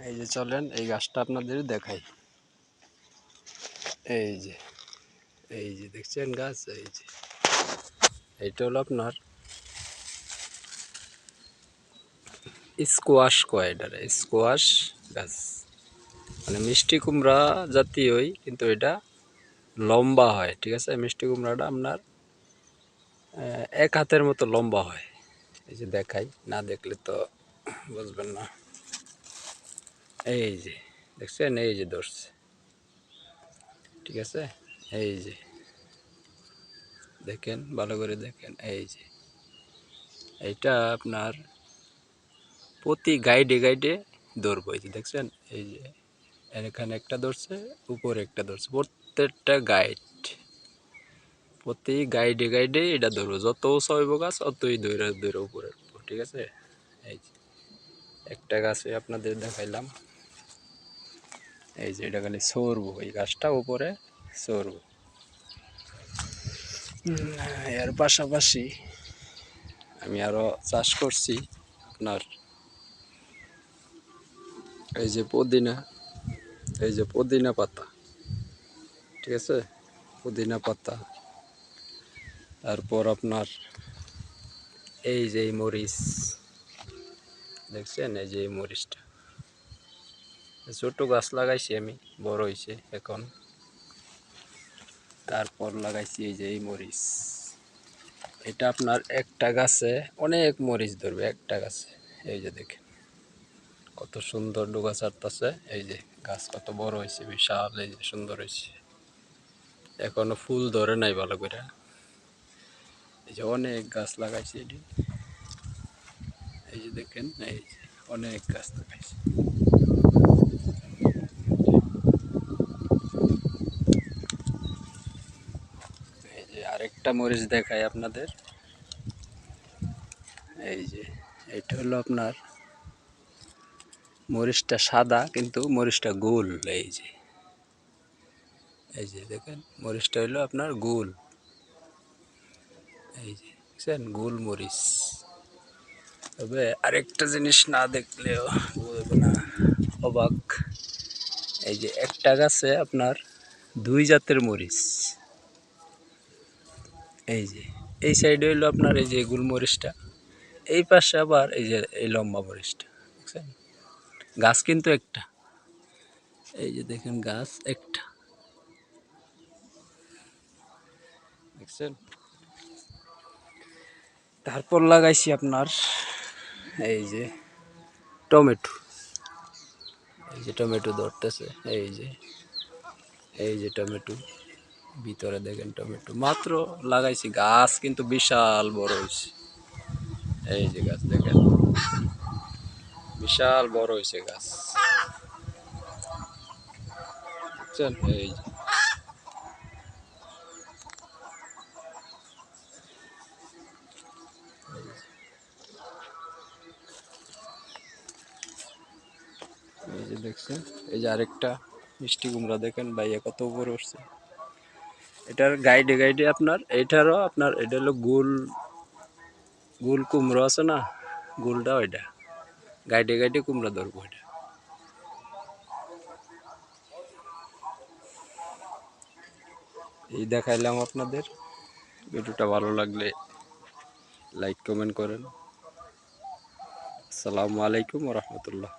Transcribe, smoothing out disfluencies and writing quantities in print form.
এই যে চলেন এই গাছটা আপনাদের দেখাই। এই যে দেখছেন গাছ, এই যে এইটা হলো আপনার স্কোয়াশ কয়, এটারে স্কোয়াশ গাছ, মানে মিষ্টি কুমড়া জাতীয়ই, কিন্তু এটা লম্বা হয়। ঠিক আছে, মিষ্টি কুমড়াটা আপনার এক হাতের মতো লম্বা হয়। এই যে দেখাই, না দেখলে তো বুঝবেন না। এই যে দেখছেন, এই যে ধরছে, ঠিক আছে। এই যে দেখেন, ভালো করে দেখেন। এই যে এইটা আপনার প্রতি গাইডে ধরবো। এই যে দেখছেন, এই যে এখানে একটা ধরছে, উপরে একটা ধরছে, প্রত্যেকটা প্রতি গাইডে এটা ধরবো। যত উঁচা হইব গাছ অতই ধরে উপরে, ঠিক আছে। এই যে একটা গাছে আপনাদের দেখাইলাম। এই যে এটা খালি সরবো, এই গাছটা উপরে সরবো। এর পাশাপাশি আমি আরো চাষ করছি আপনার এই যে পুদিনা, এই যে পুদিনা পাতা, ঠিক আছে, পুদিনা পাতা। তারপর আপনার এই যে মরিচ দেখছেন, এই যে মরিচটা ছোট গাছ লাগাইছি আমি, বড় হয়েছে এখন। তারপর লাগাইছি এই যে এই মরিচ, এটা আপনার একটা গাছে অনেক মরিচ ধরবে, একটা গাছে। এই যে দেখেন কত সুন্দর ডুগা ছাড়তেছে। এই যে গাছ কত বড় হয়েছে, বিশাল, এই যে সুন্দর হয়েছে। এখনো ফুল ধরে নাই ভালো করে। এই যে অনেক গাছ লাগাইছি এটি, এই যে দেখেন, এই যে অনেক গাছ লাগাইছি। এই যে আরেকটা মরিচ দেখাই আপনাদের। এই যে এটা হলো আপনার মরিচটা সাদা, কিন্তু মরিচটা গোল। এই যে দেখেন, মরিচটা হলো আপনার গোল। এই যে দেখছেন, গোল মরিচ। তবে আরেকটা জিনিস না দেখলেও বুঝবে না, অবাক। এই যে একটা গাছে আপনার দুই জাতের মরিচ। এই যে এই সাইডে হইলো আপনার এই যে গোলমরিচটা, এই পাশে আবার এই যে এই লম্বা মরিচটা, দেখছেন। গাছ কিন্তু একটা, এই যে দেখেন গাছ একটা, দেখছেন। তারপর লাগাইছি আপনার এই যে টমেটো, এই যে টমেটো ধরতেছে। এই যে টমেটো, ভিতরে দেখেন টমেটো। মাত্র লাগাইছি, গাছ কিন্তু বিশাল বড় হয়েছে। এই যে গাছ দেখেন, বিশাল বড় হয়েছে গাছ, বুঝছেন। এই যে দেখছেন, এই যে আরেকটা মিষ্টি কুমড়া দেখেন ভাইয়া কত উপরে উঠছে। এটার গাইডে আপনার, এটারও আপনার, এটা হলো গোল গোল কুমড়ো আছে না, গোলটা ওইটা গাইডে কুমড়া ধরবো। এটা এই দেখাইলাম আপনাদের। ভিডিওটা ভালো লাগলে লাইক কমেন্ট করেন। আসসালামু আলাইকুম ওয়া রাহমাতুল্লাহ।